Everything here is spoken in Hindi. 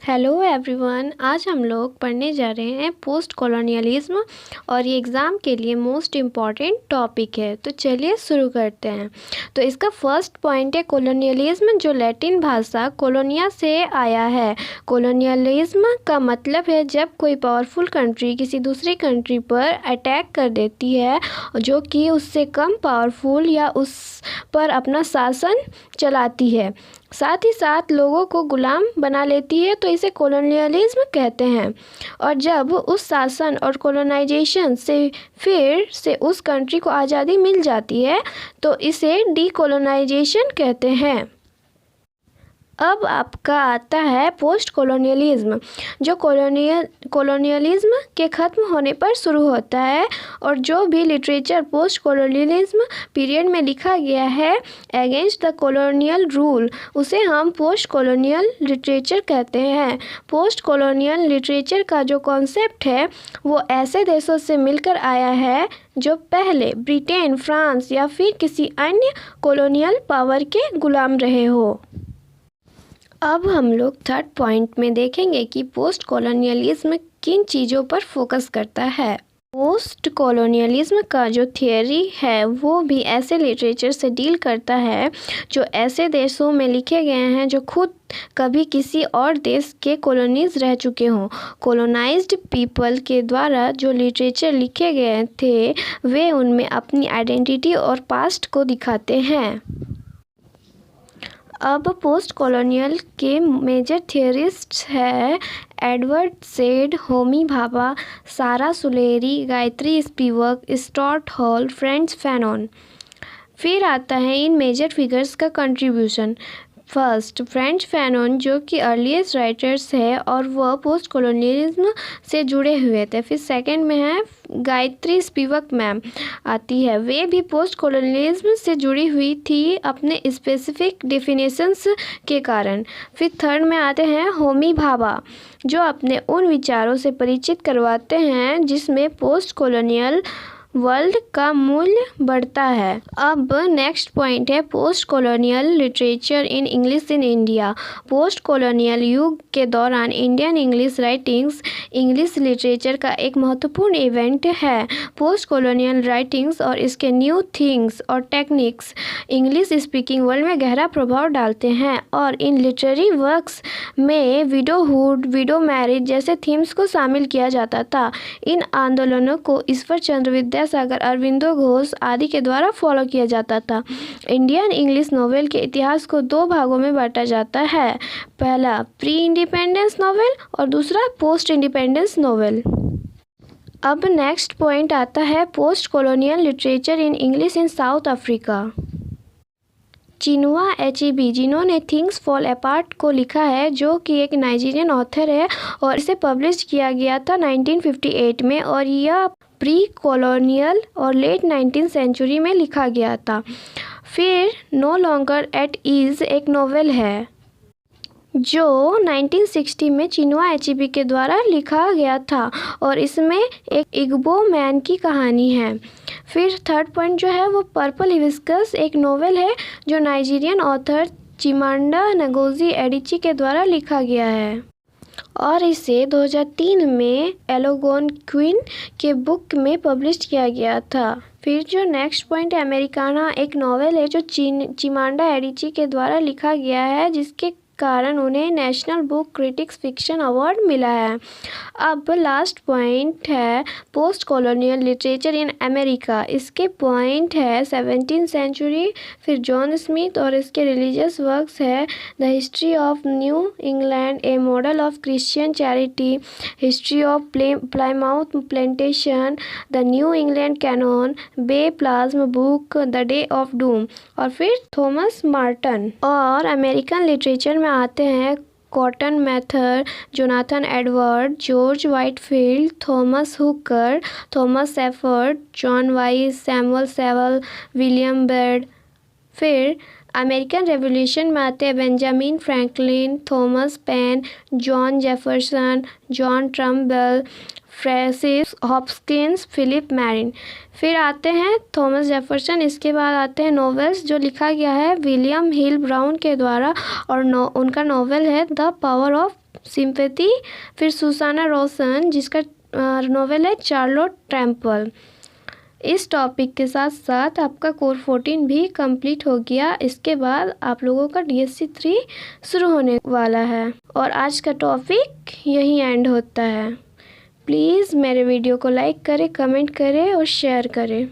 हेलो एवरीवन, आज हम लोग पढ़ने जा रहे हैं पोस्ट कॉलोनियलिज्म और ये एग्ज़ाम के लिए मोस्ट इम्पॉर्टेंट टॉपिक है। तो चलिए शुरू करते हैं। तो इसका फर्स्ट पॉइंट है कॉलोनियलिज्म, जो लैटिन भाषा कोलोनिया से आया है। कॉलोनियलिज्म का मतलब है जब कोई पावरफुल कंट्री किसी दूसरी कंट्री पर अटैक कर देती है जो कि उससे कम पावरफुल या उस पर अपना शासन चलाती है, साथ ही साथ लोगों को गुलाम बना लेती है, तो इसे कॉलोनियलिज्म कहते हैं। और जब उस शासन और कॉलोनाइजेशन से फिर से उस कंट्री को आज़ादी मिल जाती है तो इसे डीकोलोनाइजेशन कहते हैं। अब आपका आता है पोस्ट कॉलोनियलिज्म, जो कॉलोनियलिज्म के ख़त्म होने पर शुरू होता है और जो भी लिटरेचर पोस्ट कॉलोनियलिज्म पीरियड में लिखा गया है अगेंस्ट द कॉलोनियल रूल, उसे हम पोस्ट कॉलोनियल लिटरेचर कहते हैं। पोस्ट कॉलोनियल लिटरेचर का जो कॉन्सेप्ट है वो ऐसे देशों से मिलकर आया है जो पहले ब्रिटेन, फ्रांस या फिर किसी अन्य कॉलोनियल पावर के गुलाम रहे हो। अब हम लोग थर्ड पॉइंट में देखेंगे कि पोस्ट कॉलोनियलिज्म किन चीज़ों पर फोकस करता है। पोस्ट कॉलोनियलिज्म का जो थियोरी है वो भी ऐसे लिटरेचर से डील करता है जो ऐसे देशों में लिखे गए हैं जो खुद कभी किसी और देश के कॉलोनीज रह चुके हों। कॉलोनाइज्ड पीपल के द्वारा जो लिटरेचर लिखे गए थे वे उनमें अपनी आइडेंटिटी और पास्ट को दिखाते हैं। अब पोस्ट कॉलोनियल के मेजर थियरिस्ट्स हैं Edward Said, Homi Bhabha, Sara Suleri, Gayatri Spivak, Stuart Hall, Frantz Fanon. फिर आता है इन मेजर फिगर्स का कंट्रीब्यूशन। फर्स्ट, फ्रांत्ज फैनॉन जो कि अर्लीस्ट राइटर्स है और वह पोस्ट कॉलोनियलिज्म से जुड़े हुए थे। फिर सेकंड में है गायत्री स्पिवक मैम आती है, वे भी पोस्ट कॉलोनियलिज्म से जुड़ी हुई थी अपने स्पेसिफिक डेफिनेशंस के कारण। फिर थर्ड में आते हैं होमी भाभा जो अपने उन विचारों से परिचित करवाते हैं जिसमें पोस्ट कॉलोनियल वर्ल्ड का मूल्य बढ़ता है। अब नेक्स्ट पॉइंट है post colonial literature in English in India. Post colonial युग के दौरान Indian English writings English literature का एक महत्वपूर्ण इवेंट है। पोस्ट कॉलोनियल राइटिंग्स और इसके न्यू थिंग्स और टेक्निक्स इंग्लिश स्पीकिंग वर्ल्ड में गहरा प्रभाव डालते हैं और इन लिटरेरी वर्क्स में विडोहुड, विडो मैरिज जैसे थीम्स को शामिल किया जाता था। इन आंदोलनों को ईश्वर चंद्र विद्यासागर, अरविंदो घोष आदि के द्वारा फॉलो किया जाता था। इंडियन इंग्लिश नोवेल के इतिहास को दो भागों में बांटा जाता है, पहला प्री इंडिपेंडेंस नोवेल और दूसरा पोस्ट इंडिपेंडेंस नोवेल। अब नेक्स्ट पॉइंट आता है post colonial literature in English in South Africa. Chinua Achebe जिन्होंने थिंग्स फॉल अपार्ट को लिखा है, जो कि एक नाइजीरियन ऑथर है और इसे पब्लिश किया गया था 1958 में और यह प्री कॉलोनियल और लेट 19th सेंचुरी में लिखा गया था। फिर नो लॉन्गर एट ईज एक नोवेल है जो 1960 में चिनुआ एचेबी के द्वारा लिखा गया था और इसमें एक इग्बो मैन की कहानी है। फिर थर्ड पॉइंट जो है वो पर्पल हिबिस्कस एक नोवेल है जो नाइजीरियन ऑथर चिमांडा नगोजी एडिची के द्वारा लिखा गया है और इसे 2003 में एलोगोनक्विन के बुक में पब्लिश किया गया था। फिर जो नेक्स्ट पॉइंट है अमेरिकाना एक नॉवेल है जो चिमांडा एडिची के द्वारा लिखा गया है, जिसके कारण उन्हें National Book Critics fiction award मिला है। अब लास्ट पॉइंट है post colonial literature in America. इसके पॉइंट है 17th सेंचुरी, फिर जॉन स्मिथ और इसके रिलीजियस वर्क्स है the history of New England, a model of Christian charity, history of Plymouth plantation, the New England canon, bay psalm book, the day of doom और फिर थॉमस मार्टन। और अमेरिकन लिटरेचर में आते हैं Cotton मैथर, Jonathan Edward, George Whitefield, Thomas Hooker, Thomas Shepherd, John Wise, Samuel Sewall, William Byrd. फिर अमेरिकन रेवोल्यूशन में आते हैं Benjamin Franklin, Thomas Paine, John Jefferson, John Trumbull, Francis Hopkins, Philip Marin. फिर आते हैं थॉमस जेफरसन। इसके बाद आते हैं नॉवेल्स जो लिखा गया है विलियम हिल ब्राउन के द्वारा और उनका नॉवेल है द पावर ऑफ सिंपैथी, फिर सुसाना रोसन जिसका नॉवेल है चार्लोट टेम्पल। इस टॉपिक के साथ साथ आपका कोर 14 भी कंप्लीट हो गया। इसके बाद आप लोगों का DSC 3 शुरू होने वाला है और आज का टॉपिक यहीं एंड होता है। प्लीज़ मेरे वीडियो को लाइक करें, कमेंट करें और शेयर करें।